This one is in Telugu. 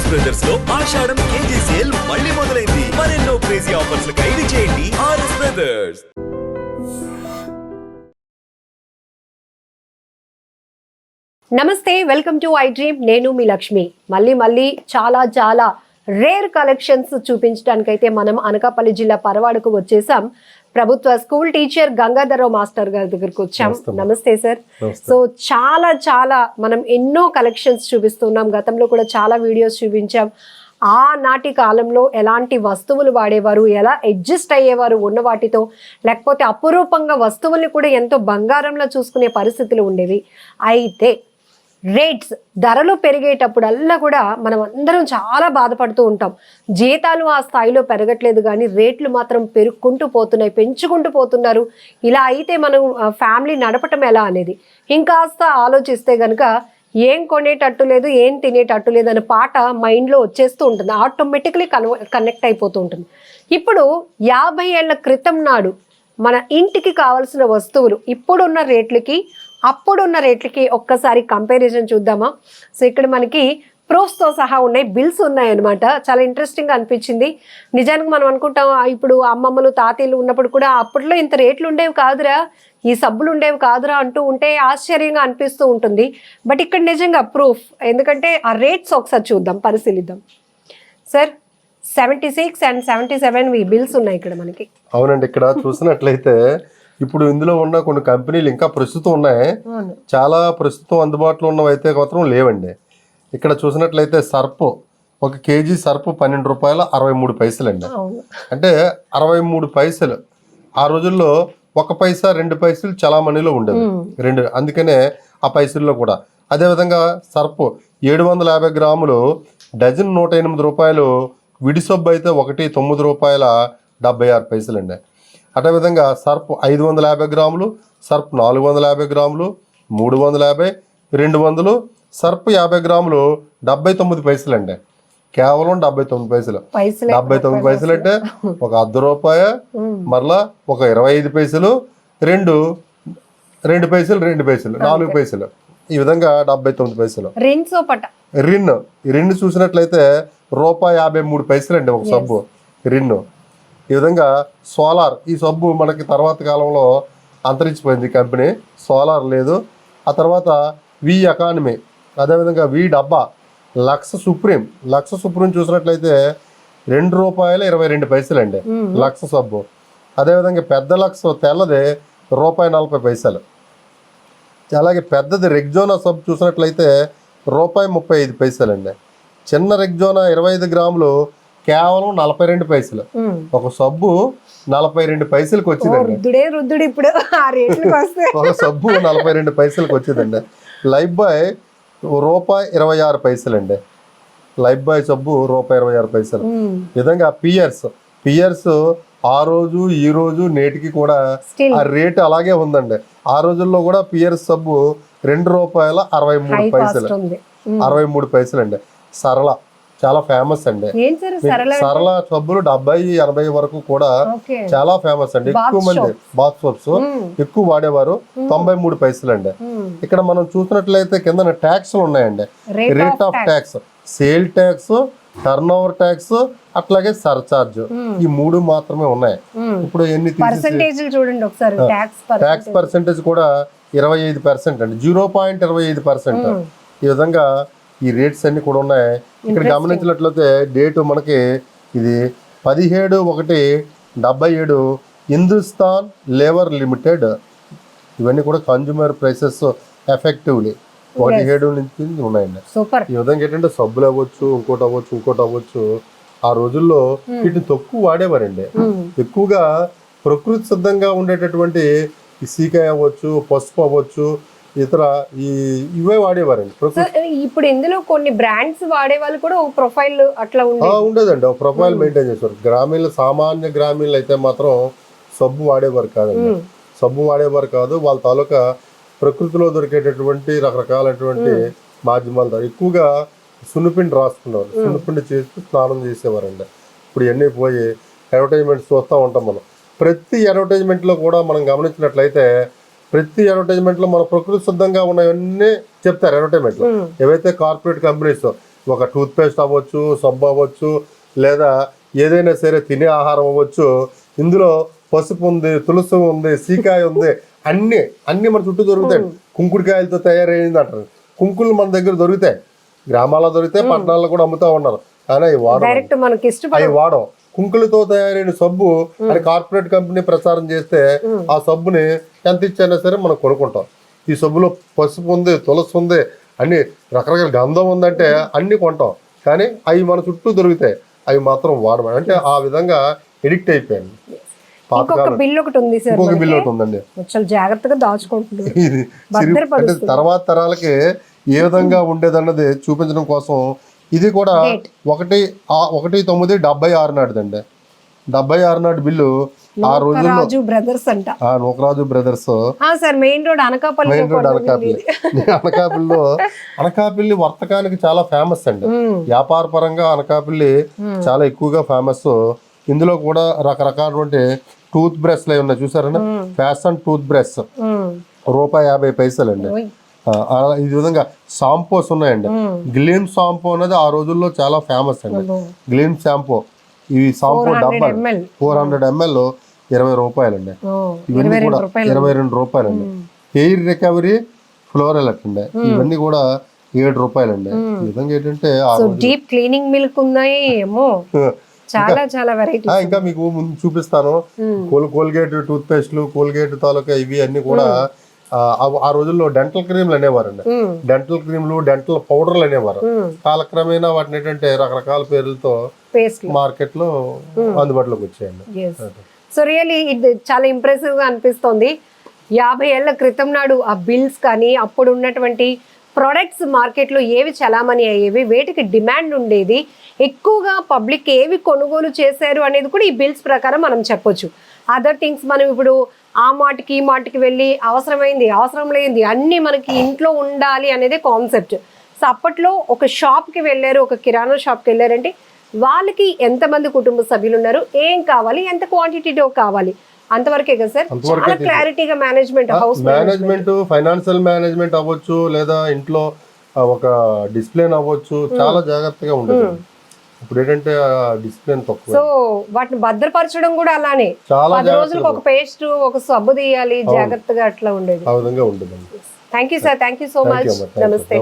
ఆర్ఎస్ బ్రదర్స్ లో ఆషాఢం కేజీ సేల్ మళ్ళీ మొదలైంది. మరెన్నో క్రేజీ ఆఫర్స్ ఖైదీ చేయండి ఆర్ఎస్ బ్రదర్స్. నమస్తే, వెల్కమ్ టు ఐ డ్రీమ్. నేను మీ లక్ష్మి. మళ్ళీ చాలా రేర్ కలెక్షన్స్ చూపించడానికైతే మనం అనకాపల్లి జిల్లా పరవాడకు వచ్చేసాం. ప్రభుత్వ స్కూల్ టీచర్ గంగాధరరావు మాస్టర్ గారి దగ్గరకు వచ్చాం. నమస్తే సార్. సో చాలా మనం ఎన్నో కలెక్షన్స్ చూపిస్తున్నాం. గతంలో కూడా చాలా వీడియోస్ చూపించాం. ఆనాటి కాలంలో ఎలాంటి వస్తువులు వాడేవారు, ఎలా అడ్జస్ట్ అయ్యేవారు ఉన్న వాటితో, లేకపోతే అపురూపంగా వస్తువుల్ని కూడా ఎంతో బంగారంలో చూసుకునే పరిస్థితులు ఉండేవి. అయితే రేట్స్ ధరలు పెరిగేటప్పుడల్లా కూడా మనం అందరం చాలా బాధపడుతూ ఉంటాం. జీతాలు ఆ స్థాయిలో పెరగట్లేదు, కానీ రేట్లు మాత్రం పెంచుకుంటూ పోతున్నారు. ఇలా అయితే మనం ఫ్యామిలీ నడపటం ఎలా అనేది ఇంకాస్త ఆలోచిస్తే కనుక ఏం కొనేటట్టు లేదు, ఏం తినేటట్టు లేదు అనే పాట మైండ్లో వచ్చేస్తూ ఉంటుంది. ఆటోమేటిక్లీ కనెక్ట్ అయిపోతూ ఉంటుంది. ఇప్పుడు 50 ఏళ్ల క్రితం నాడు మన ఇంటికి కావాల్సిన వస్తువులు ఇప్పుడున్న రేట్లకి అప్పుడున్న రేట్లకి ఒక్కసారి కంపారిజన్ చూద్దామా? సో ఇక్కడ మనకి ప్రూఫ్స్తో సహా ఉన్నాయి, బిల్స్ ఉన్నాయన్నమాట. చాలా ఇంట్రెస్టింగ్గా అనిపించింది. నిజానికి మనం అనుకుంటాం ఇప్పుడు అమ్మమ్మలు తాతయ్యలు ఉన్నప్పుడు కూడా అప్పట్లో ఇంత రేట్లు ఉండేవి కాదురా, ఈ సబ్బులు ఉండేవి కాదురా అంటూ ఉంటే ఆశ్చర్యంగా అనిపిస్తూ ఉంటుంది. బట్ ఇక్కడ నిజంగా ప్రూఫ్, ఎందుకంటే ఆ రేట్స్ ఒకసారి చూద్దాం, పరిశీలిద్దాం. సార్ 76 and 77 బిల్స్ ఉన్నాయి ఇక్కడ మనకి. అవునండి, ఇక్కడ చూసినట్లయితే ఇప్పుడు ఇందులో ఉన్న కొన్ని కంపెనీలు ఇంకా ప్రస్తుతం ఉన్నాయి, చాలా ప్రస్తుతం అందుబాటులో ఉన్నవి అయితే మాత్రం లేవండి. ఇక్కడ చూసినట్లయితే సర్పు, 1 కేజీ సర్పు 12 రూపాయల 63 పైసలు అండి. అంటే 63 పైసలు. ఆ రోజుల్లో 1 పైసా 2 పైసలు చలామణిలో ఉండేది, 2. అందుకనే ఆ పైసల్లో కూడా. అదేవిధంగా సర్పు 750 గ్రాములు డజన్ 108 రూపాయలు. విడి సబ్బు అయితే 1 9 రూపాయల 76 పైసలు అండి. అదేవిధంగా సర్ప్ 550 గ్రాములు, సర్ప్ 450 గ్రాములు 350, 200. సర్ప్ 50 గ్రాములు 79 పైసలు అండి. కేవలం 79 పైసలు. 79 పైసలు అంటే 1 రూపాయ, మరలా 25 పైసలు, 2 పైసలు, 2 పైసలు, 4 పైసలు, ఈ విధంగా 79 పైసలు. రిన్ చూసినట్లయితే ₹1.53 పైసలు అండి ఒక సబ్బు రిన్ను. ఈ విధంగా సోలార్, ఈ సబ్బు మనకి తర్వాత కాలంలో అంతరించిపోయింది కంపెనీ, సోలార్ లేదు. ఆ తర్వాత వి ఎకానమీ, అదేవిధంగా వి డబ్బా, లక్స్ సుప్రీం చూసినట్లయితే ₹2.22 పైసలు అండి లక్స్ సబ్బు. అదేవిధంగా పెద్ద లక్స్ తెల్లది ₹1.40 పైసలు. అలాగే పెద్దది రెగ్జోనా సబ్బు చూసినట్లయితే ₹1.35 పైసలు అండి. చిన్న రెగ్జోనా 25 గ్రాములు కేవలం 42 పైసలు. ఒక సబ్బు 42 పైసలకు వచ్చిందండి. ఒక సబ్బు 42 పైసలకు వచ్చిందండి. లైఫ్ బాయ్ ₹1.26 పైసలు అండి. లైఫ్ బాయ్ సబ్బు ₹1.26 పైసలు. విధంగా పియర్స్ ఆ రోజు ఈ రోజు నేటికి కూడా ఆ రేటు అలాగే ఉందండి. ఆ రోజుల్లో కూడా పియర్స్ సబ్బు ₹2.63 పైసలు, 63 పైసలు అండి. సరళ చాలా ఫేమస్ అండి. సరళ సబ్బులు 70-80 వరకు కూడా చాలా ఫేమస్ అండి. ఎక్కువ మంది బాత్ సోప్స్ ఎక్కువ వాడేవారు. 93 పైసలు అండి. ఇక్కడ మనం చూసినట్లయితే కింద ట్యాక్స్ ఉన్నాయండి. Rate of tax, sale tax, turn over tax, అట్లాగే సర్చార్జ్, ఈ 3 మాత్రమే ఉన్నాయి. ఇప్పుడు ఎన్ని ట్యాక్స్ పర్సెంటేజ్ కూడా 25% అండి, 0.25%. ఈ విధంగా ఈ రేట్స్ అన్ని కూడా ఉన్నాయి. ఇక్కడ గమనించినట్లయితే డేటు మనకి ఇది 17/1/77 హిందుస్థాన్ లేబర్ లిమిటెడ్. ఇవన్నీ కూడా కన్జ్యూమర్ ప్రైసెస్ ఎఫెక్టివ్లీ 17 నుంచి ఉన్నాయండి. ఈ విధంగా ఏంటంటే సబ్బులు అవ్వచ్చు, ఇంకోటి అవ్వచ్చు. ఆ రోజుల్లో వీటిని తక్కువ వాడేవారండి. ఎక్కువగా ప్రకృతి సిద్ధంగా ఉండేటటువంటి సీకాయ అవ్వచ్చు, పసుపు అవ్వచ్చు, ఇతర ఇవే వాడేవారండి. ఇప్పుడు ఇందులో కొన్ని బ్రాండ్స్ వాడే వాళ్ళు కూడా ప్రొఫైల్ అట్లా ఉండేదండి, ఒక ప్రొఫైల్ మెయింటైన్ చేసేవారు. సామాన్య గ్రామీణులు అయితే మాత్రం సబ్బు వాడేవారు కాదు. వాళ్ళ తాలూకా ప్రకృతిలో దొరికేటటువంటి రకరకాలైనటువంటి మాధ్యమాలతో ఎక్కువగా సున్నిపిండి రాసుకున్నారు, సున్నిపిండి చేసి స్నానం చేసేవారండి. ఇప్పుడు ఇవన్నీ పోయి అడ్వర్టైజ్మెంట్స్ చూస్తూ ఉంటాం మనం. ప్రతి అడ్వర్టైజ్మెంట్లో కూడా మనం గమనించినట్లయితే ప్రతి అడ్వర్టైజ్మెంట్లో మన ప్రకృతి సిద్ధంగా ఉన్నవన్నీ చెప్తారు అడ్వర్టైజ్మెంట్లో. ఏవైతే కార్పొరేట్ కంపెనీస్ ఒక టూత్ పేస్ట్ అవ్వచ్చు, సబ్బు అవ్వచ్చు, లేదా ఏదైనా సరే తినే ఆహారం అవ్వచ్చు. ఇందులో పసుపు ఉంది, తులసి ఉంది, సీకాయ ఉంది, అన్ని మన చుట్టూ దొరుకుతాయి. కుంకుడుకాయలతో తయారైంది అంటారు. కుంకులు మన దగ్గర దొరుకుతాయి, గ్రామాల్లో దొరుకుతాయి, పట్టణాల్లో కూడా అమ్ముతా ఉన్నారు. కానీ అవి వాడం కుంకులతో తయారైన సబ్బు అని కార్పొరేట్ కంపెనీ ప్రచారం చేస్తే ఆ సబ్బుని ఎంత ఇచ్చైనా సరే మనం కొనుక్కుంటాం. ఈ సబ్బులో పసుపు ఉంది, తులసి ఉంది, అన్ని రకరకాల గంధం ఉందంటే అన్ని కొంటాం. కానీ అవి మన చుట్టూ దొరుకుతాయి, అవి మాత్రం వాడమని. అంటే ఆ విధంగా ఎడిక్ట్ అయిపోయాను. ఇంకొక బిల్ ఒకటి ఉంది సార్, ఇంకొక బిల్ ఒకటి ఉందండి. చాలా జాగ్రత్తగా దాచుకుంటున్నారు. అంటే తర్వాత తరాలకి ఏ విధంగా ఉండేదన్నది చూపించడం కోసం ఇది కూడా 1/9/76 నాటిదండి. 76 నాటి బిల్లు. ఆ రోజుల్లో బ్రదర్స్ అంట, Nukaraju brothers main road Anakapalli. Anakapalli వర్తకానికి చాలా ఫేమస్ అండి. వ్యాపార పరంగా అనకాపల్లి చాలా ఎక్కువగా ఫేమస్. ఇందులో కూడా రకరకాలటువంటి టూత్ బ్రష్లు ఉన్నాయి చూసారన్నా. ఫ్యాషన్ టూత్ బ్రష్ ₹1.50 అండి. ఈ విధంగా షాంపూస్ ఉన్నాయండి. గ్లీమ్ షాంపూ అనేది ఆ రోజుల్లో చాలా ఫేమస్ అండి. గ్లీమ్ షాంపూ, ఈ షాంపూ డబ్బా 400 ml ₹20 అండి. ఇవన్నీ కూడా ₹22 అండి. హెయిర్ రికవరీ ఫ్లోరల్ అండి, ఇవన్నీ కూడా ₹7 అండి. ఈ విధంగా ఏంటంటే డీప్ క్లీనింగ్ మిల్క్ ఉన్నాయి ఏమో, చాలా వెరైటీ. ఇంకా మీకు ముందు చూపిస్తాను. కోల్గేట్ టూత్ పేస్ట్లు, కోల్గేట్ తాలూకా ఇవి అన్ని కూడా ఆ రోజుల్లో డెంటల్ క్రీమ్లు అనేవారండి. డెంటల్ క్రీమ్లు, డెంటల్ పౌడర్లు అనేవారు. కాలక్రమేణా వాటిని ఏంటంటే రకరకాల పేర్లతో మార్కెట్ లో అందుబాటులోకి వచ్చాయండి. సో రియల్లీ ఇది చాలా ఇంప్రెసివ్ గా అనిపిస్తుంది. 50 ఏళ్ల క్రితం నాడు ఆ బిల్స్ కానీ, అప్పుడు ఉన్నటువంటి ప్రొడక్ట్స్ మార్కెట్లో ఏవి చలామణి అయ్యేవి, వేటికి డిమాండ్ ఉండేది, ఎక్కువగా పబ్లిక్ ఏవి కొనుగోలు చేశారు అనేది కూడా ఈ బిల్స్ ప్రకారం మనం చెప్పొచ్చు. అదర్ థింగ్స్ మనం ఇప్పుడు ఆ మాటికి ఈ మాటికి వెళ్ళి అవసరమైంది, అవసరం లేనిది అన్నీ మనకి ఇంట్లో ఉండాలి అనేది కాన్సెప్ట్. సో అప్పట్లో ఒక షాప్కి వెళ్ళారు, ఒక కిరాణా షాప్కి వెళ్ళారంటే వాళ్ళకి ఎంతమంది కుటుంబ సభ్యులు ఉన్నారు, ఏం కావాలి, ఎంత క్వాంటిటీలో కావాలి, అంతవరకే కదా సార్. చాలా క్లారిటీగా మేనేజ్మెంట్, ఫైనాన్షియల్ మేనేజ్మెంట్ అవ్వచ్చు, లేదా ఇంట్లో ఒక డిసిప్లిన్ అవ్వచ్చు, చాలా జాగ్రత్తగా ఉంటుంది. ఇప్పుడు ఏంటంటే డిసిప్లిన్ తక్కువ. సో వాటిని భద్రపరచడం కూడా అలానే 10 రోజులకు ఒక పేస్ట్, ఒక సబ్బు తీయాలి, జాగ్రత్తగా అట్లా ఉండేది. ఆ విధంగా ఉంటుంది. Thank you sir, thank you so much. నమస్తే.